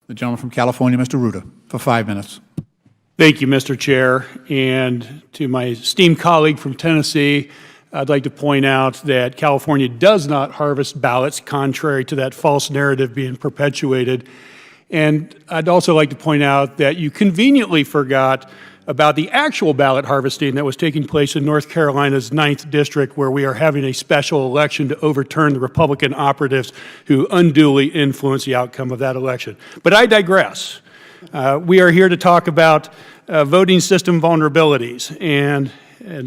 The gentleman from California, Mr. Rouda, for 5 minutes. Thank you, Mr. Chair. And to my esteemed colleague from Tennessee, I'd like to point out that California does not harvest ballots, contrary to that false narrative being perpetuated. And I'd also like to point out that you conveniently forgot about the actual ballot harvesting that was taking place in North Carolina's 9th District, where we are having a special election to overturn the Republican operatives who unduly influenced the outcome of that election. But I digress. We are here to talk about voting system vulnerabilities, and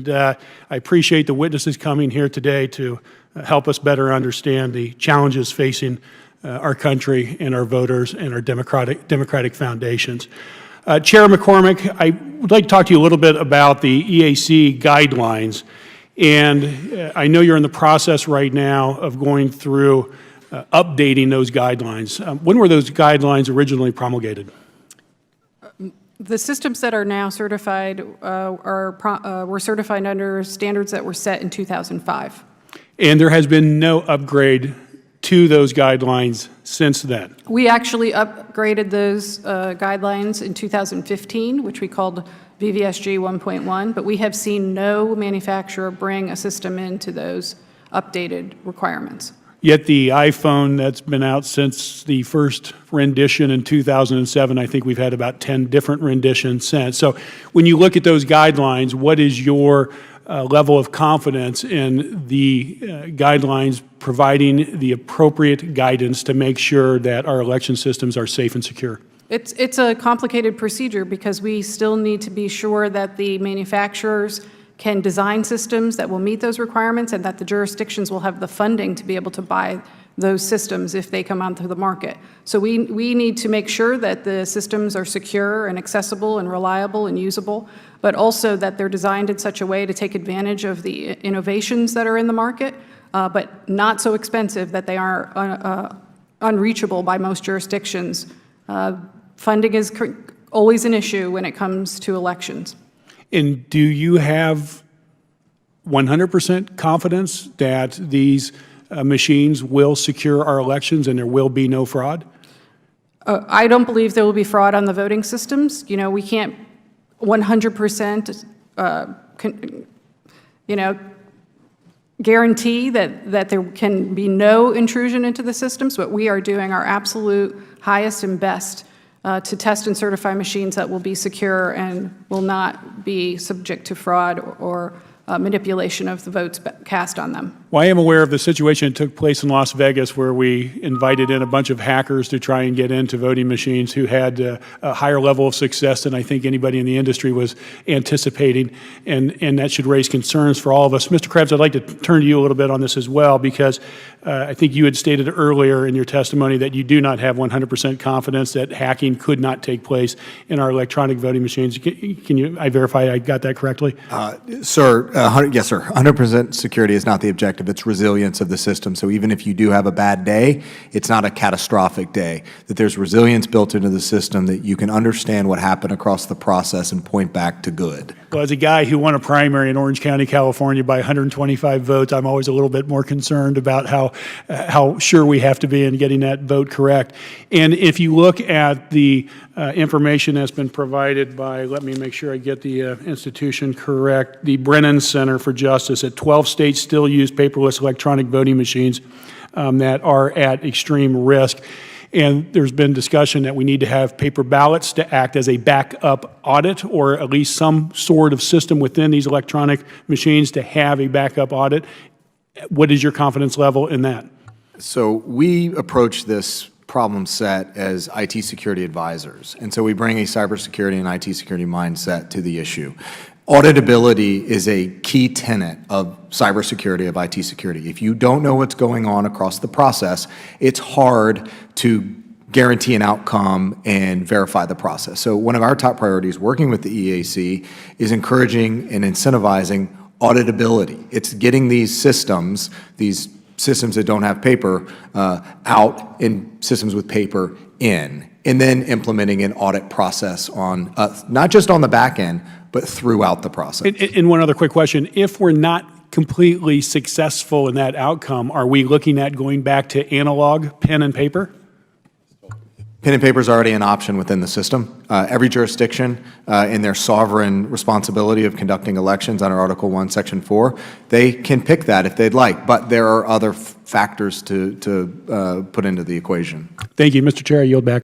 I appreciate the witnesses coming here today to help us better understand the challenges facing our country and our voters and our democratic foundations. Chair McCormick, I would like to talk to you a little bit about the EAC guidelines. And I know you're in the process right now of going through updating those guidelines. When were those guidelines originally promulgated? The systems that are now certified were certified under standards that were set in 2005. And there has been no upgrade to those guidelines since then? We actually upgraded those guidelines in 2015, which we called VVSG 1.1, but we have seen no manufacturer bring a system into those updated requirements. Yet the iPhone that's been out since the first rendition in 2007, I think we've had about 10 different renditions since. So when you look at those guidelines, what is your level of confidence in the guidelines providing the appropriate guidance to make sure that our election systems are safe and secure? It's a complicated procedure because we still need to be sure that the manufacturers can design systems that will meet those requirements and that the jurisdictions will have the funding to be able to buy those systems if they come onto the market. So we need to make sure that the systems are secure and accessible and reliable and usable, but also that they're designed in such a way to take advantage of the innovations that are in the market, but not so expensive that they are unreachable by most jurisdictions. Funding is always an issue when it comes to elections. And do you have 100% confidence that these machines will secure our elections and there will be no fraud? I don't believe there will be fraud on the voting systems. You know, we can't 100% guarantee that there can be no intrusion into the systems, but we are doing our absolute highest and best to test and certify machines that will be secure and will not be subject to fraud or manipulation of the votes cast on them. Well, I am aware of the situation that took place in Las Vegas where we invited in a bunch of hackers to try and get into voting machines who had a higher level of success than I think anybody in the industry was anticipating, and that should raise concerns for all of us. Mr. Krebs, I'd like to turn to you a little bit on this as well, because I think you had stated earlier in your testimony that you do not have 100% confidence that hacking could not take place in our electronic voting machines. I verify I got that correctly? Sir, yes, sir. 100% security is not the objective. It's resilience of the system. So even if you do have a bad day, it's not a catastrophic day. That there's resilience built into the system, that you can understand what happened across the process and point back to good. Well, as a guy who won a primary in Orange County, California by 125 votes, I'm always a little bit more concerned about how sure we have to be in getting that vote correct. And if you look at the information that's been provided by, let me make sure I get the institution correct, the Brennan Center for Justice, at 12 states still use paperless electronic voting machines that are at extreme risk. And there's been discussion that we need to have paper ballots to act as a backup audit, or at least some sort of system within these electronic machines to have a backup audit. What is your confidence level in that? So we approach this problem set as IT security advisors. And so we bring a cybersecurity and IT security mindset to the issue. Auditability is a key tenet of cybersecurity, of IT security. If you don't know what's going on across the process, it's hard to guarantee an outcome and verify the process. So one of our top priorities working with the EAC is encouraging and incentivizing auditability. It's getting these systems that don't have paper out and systems with paper in, and then implementing an audit process on, not just on the back end, but throughout the process. And one other quick question. If we're not completely successful in that outcome, are we looking at going back to analog, pen and paper? Pen and paper is already an option within the system. Every jurisdiction, in their sovereign responsibility of conducting elections under Article 1, Section 4, they can pick that if they'd like, but there are other factors to put into the equation. Thank you, Mr. Chair. I yield back.